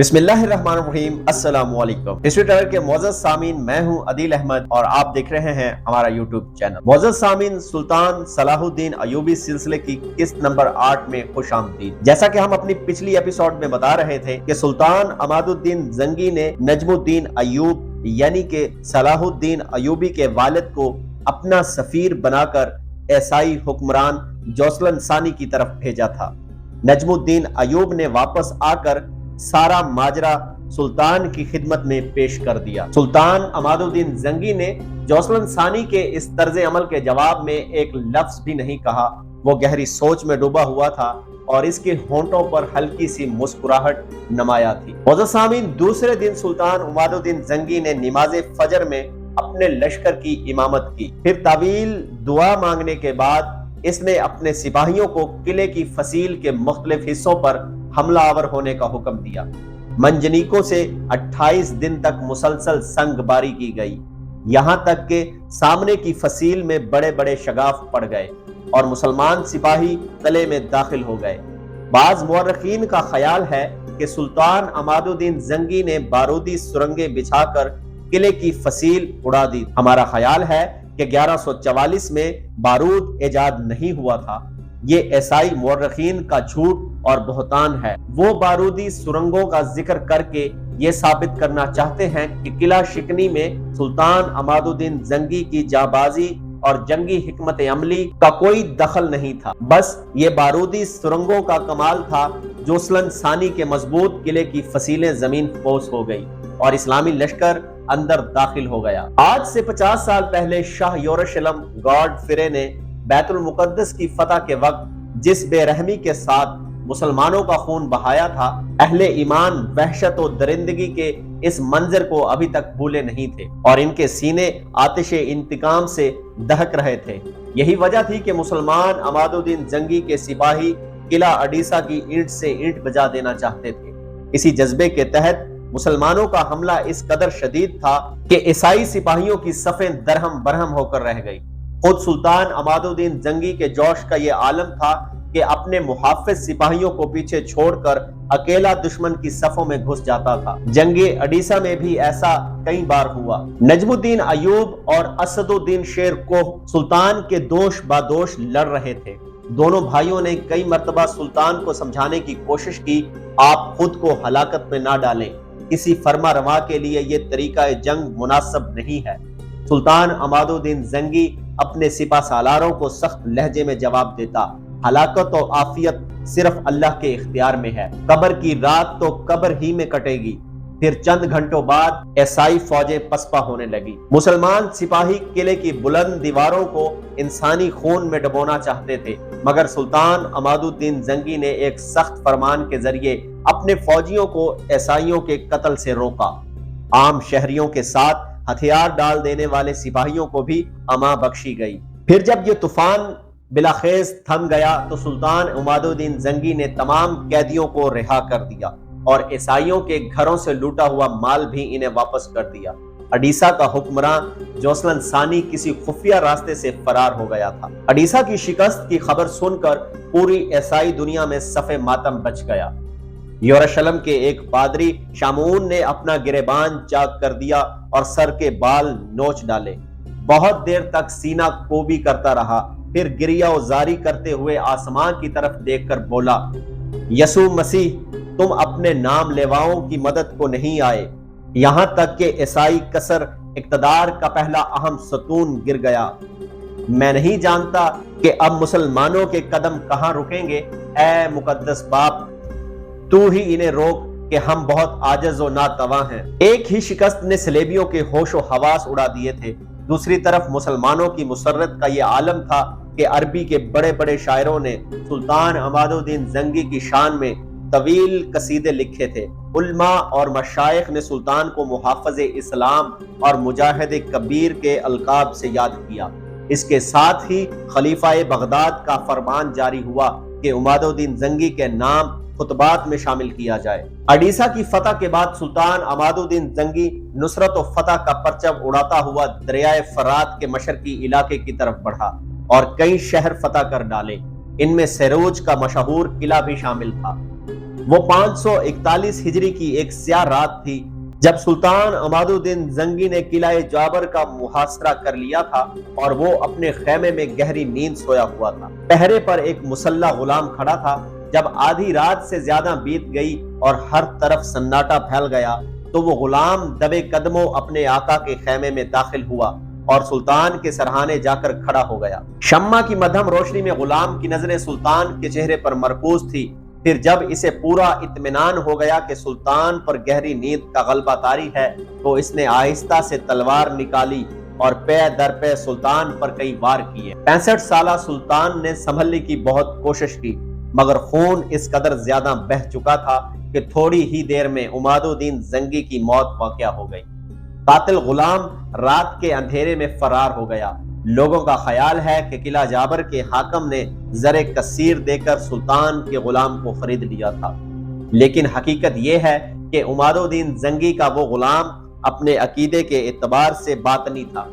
بسم اللہ الرحمن الرحیم۔ السلام علیکم ہسٹری ٹیلر کے معزز سامعین، میں ہوں عدیل احمد اور آپ دیکھ رہے ہیں ہمارا یوٹیوب چینل۔ معزز سامعین، سلطان صلاح الدین ایوبی سلسلے کی قسط نمبر 8 میں خوش آمدید۔ جیسا کہ ہم اپنی پچھلی ایپیسوڈ میں بتا رہے تھے کہ سلطان عماد الدین زنگی نے نجم الدین ایوب یعنی کہ صلاح الدین ایوبی کے والد کو اپنا سفیر بنا کر عیسائی حکمران جوسلن ثانی کی طرف بھیجا تھا۔ نجم الدین ایوب نے واپس آ کر سارا ماجرا سلطان کی خدمت میں پیش کر دیا۔ سلطان عماد الدین زنگی نے جوسلن ثانی کے اس طرز عمل کے جواب میں ایک لفظ بھی نہیں کہا۔ وہ گہری سوچ میں ڈوبا ہوا تھا اور اس کے ہونٹوں پر ہلکی سی مسکراہٹ نمایاں تھی۔ معزز سامعین، دوسرے دن سلطان عماد الدین زنگی نے نماز فجر میں اپنے لشکر کی امامت کی۔ پھر طویل دعا مانگنے کے بعد اس نے اپنے سپاہیوں کو قلعے کی فصیل کے مختلف حصوں پر حملہ آور ہونے کا حکم دیا۔ منجنیکوں سے 28 دن تک مسلسل سنگ باری کی گئی، یہاں تک کہ سامنے کی فصیل میں بڑے بڑے شگاف پڑ گئے اور مسلمان سپاہی قلعے میں داخل ہو گئے۔ بعض مورخین کا خیال ہے کہ سلطان عماد الدین زنگی نے بارودی سرنگیں بچھا کر قلعے کی فصیل اڑا دی۔ ہمارا خیال ہے کہ 1144 میں بارود ایجاد نہیں ہوا تھا۔ یہ عیسائی مورخین کا جھوٹ اور بہتان ہے۔ وہ بارودی سرنگوں کا ذکر کر کے یہ ثابت کرنا چاہتے ہیں کہ قلعہ شکنی میں سلطان عماد الدین زنگی کی جانبازی اور جنگی حکمت عملی کا کوئی دخل نہیں تھا، بس یہ بارودی سرنگوں کا کمال تھا۔ جوسلن ثانی کے مضبوط قلعے کی فصیلیں زمین پوش ہو گئی اور اسلامی لشکر اندر داخل ہو گیا۔ آج سے 50 سال پہلے شاہ یروشلم گارڈ فرے نے بیت المقدس کی فتح کے وقت جس بے رحمی کے ساتھ مسلمانوں کا خون بہایا تھا، اہل ایمان وحشت و درندگی کے اس منظر کو ابھی تک بھولے نہیں تھے اور ان کے سینے آتش انتقام سے دہک رہے تھے۔ یہی وجہ تھی کہ مسلمان عماد الدین زنگی کے سپاہی قلعہ اڈیسہ کی اینٹ سے اینٹ بجا دینا چاہتے تھے۔ اسی جذبے کے تحت مسلمانوں کا حملہ اس قدر شدید تھا کہ عیسائی سپاہیوں کی صفیں درہم برہم ہو کر رہ گئی۔ خود سلطان عماد الدین زنگی کے جوش کا یہ عالم تھا کہ اپنے محافظ سپاہیوں کو پیچھے چھوڑ کر اکیلا دشمن کی صفوں میں گھس جاتا تھا۔ جنگ اڈیسہ میں بھی ایسا کئی بار ہوا۔ نجم الدین ایوب اور اسد الدین شیر کوہ سلطان کے دوش بادوش لڑ رہے تھے۔ دونوں بھائیوں نے کئی مرتبہ سلطان کو سمجھانے کی کوشش کی، آپ خود کو ہلاکت میں نہ ڈالیں، کسی فرما روا کے لیے یہ طریقہ جنگ مناسب نہیں ہے۔ سلطان عماد الدین زنگی اپنے سپہ سالاروں کو سخت لہجے میں جواب دیتا، ہلاکت و عافیت صرف اللہ کے اختیار میں ہے، قبر کی رات تو قبر ہی میں کٹے گی۔ پھر چند گھنٹوں بعد عیسائی فوجیں پسپا ہونے لگی۔ مسلمان سپاہی قلعے کی بلند دیواروں کو انسانی خون میں ڈبونا چاہتے تھے، مگر سلطان عماد الدین زنگی نے ایک سخت فرمان کے ذریعے اپنے فوجیوں کو عیسائیوں کے قتل سے روکا۔ عام شہریوں کے ساتھ ہتھیار ڈال دینے والے سپاہیوں کو بھی امان بخشی گئی۔ پھر جب یہ طوفان بلاخیز تھم گیا تو سلطان عماد الدین زنگی نے تمام قیدیوں کو رہا کر دیا اور عیسائیوں کے گھروں سے لوٹا ہوا مال بھی انہیں واپس کر دیا۔ اڈیسہ کا حکمران جوسلن ثانی کسی خفیہ راستے سے فرار ہو گیا تھا۔ اڈیسہ کی شکست کی خبر سن کر پوری عیسائی دنیا میں صف ماتم بچ گیا۔ یروشلم کے ایک پادری شامعون نے اپنا گریبان چاک کر دیا اور سر کے بال نوچ ڈالے۔ بہت دیر تک سینہ کوبی کرتا رہا، پھر گریہ و زاری کرتے ہوئے آسمان کی طرف دیکھ کر بولا، یسوع مسیح، تم اپنے نام لیواؤں کی مدد کو نہیں آئے، یہاں تک کہ عیسائی کثر اقتدار کا پہلا اہم ستون گر گیا۔ میں نہیں جانتا کہ اب مسلمانوں کے قدم کہاں رکیں گے۔ اے مقدس باپ، تو ہی انہیں روک کہ ہم بہت عاجز و ناتواں ہیں۔ ایک ہی شکست نے صلیبیوں کے ہوش و حواس اڑا دیے تھے، دوسری طرف مسلمانوں کی مسرت کا یہ عالم تھا کہ عربی کے بڑے بڑے شاعروں نے سلطان عماد الدین زنگی کی شان میں طویل قصیدے لکھے تھے۔ علماء اور مشائخ نے سلطان کو محافظ اسلام اور مجاہد کبیر کے القاب سے یاد کیا۔ اس کے ساتھ ہی خلیفہ بغداد کا فرمان جاری ہوا کہ عماد الدین زنگی کے نام خطبات میں شامل کیا جائے۔ اڈیسہ کی فتح کے بعد سلطان عماد الدین زنگی نصرت و فتح کا پرچم اڑاتا ہوا دریائے فرات کے مشرقی علاقے کی طرف بڑھا اور کئی شہر فتح کر ڈالے۔ ان میں سیروج کا مشہور قلعہ بھی شامل تھا۔ وہ 541 ہجری کی ایک سیاہ رات تھی جب سلطان عماد الدین زنگی نے قلعہ جابر کا محاصرہ کر لیا تھا اور وہ اپنے خیمے میں گہری نیند سویا ہوا تھا۔ پہرے پر ایک مسلح غلام کھڑا تھا۔ جب آدھی رات سے زیادہ بیت گئی اور ہر طرف سناٹا پھیل گیا تو وہ غلام دبے قدموں اپنے آقا کے خیمے میں داخل ہوا اور سلطان کے سرہانے جا کر کھڑا ہو گیا۔ شمع کی مدھم روشنی میں غلام کی نظریں سلطان کے چہرے پر مرکوز تھی۔ پھر جب اسے پورا اطمینان ہو گیا کہ سلطان پر گہری نیند کا غلبہ طاری ہے تو اس نے آہستہ سے تلوار نکالی اور پے در پے سلطان پر کئی وار کیے۔ 65 سالہ سلطان نے سنبھلنے کی بہت کوشش کی مگر خون اس قدر زیادہ بہہ چکا تھا کہ تھوڑی ہی دیر میں عماد الدین زنگی کی موت واقع ہو گئی۔ قاتل غلام رات کے اندھیرے میں فرار ہو گیا۔ لوگوں کا خیال ہے کہ قلعہ جابر کے حاکم نے زر کثیر دے کر سلطان کے غلام کو خرید لیا تھا، لیکن حقیقت یہ ہے کہ عماد الدین زنگی کا وہ غلام اپنے عقیدے کے اعتبار سے باطنی تھا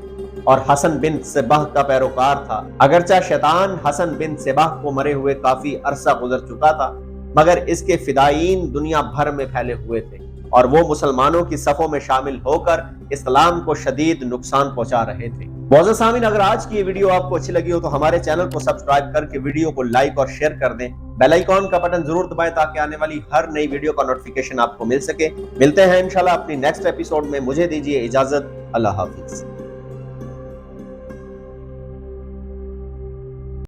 اور حسن بن صباح کا پیروکار تھا۔ اگرچہ شیطان حسن بن صباح کو مرے ہوئے کافی عرصہ گزر چکا تھا مگر اس کے فدائین دنیا بھر میں پھیلے ہوئے تھے اور وہ مسلمانوں کی صفوں میں شامل ہو کر اسلام کو شدید نقصان پہنچا رہے تھے۔ معزز سامعین، اگر آج کی یہ ویڈیو آپ کو اچھی لگی ہو تو ہمارے چینل کو سبسکرائب کر کے ویڈیو کو لائک اور شیئر کر دیں۔ بیل آئیکن کا بٹن ضرور دبائیں تاکہ آنے والی ہر نئی ویڈیو کا نوٹیفیکیشن آپ کو مل سکے۔ ملتے ہیں انشاءاللہ اپنی نیکسٹ ایپیسوڈ میں۔ مجھے دیجیے اجازت۔ اللہ حافظ۔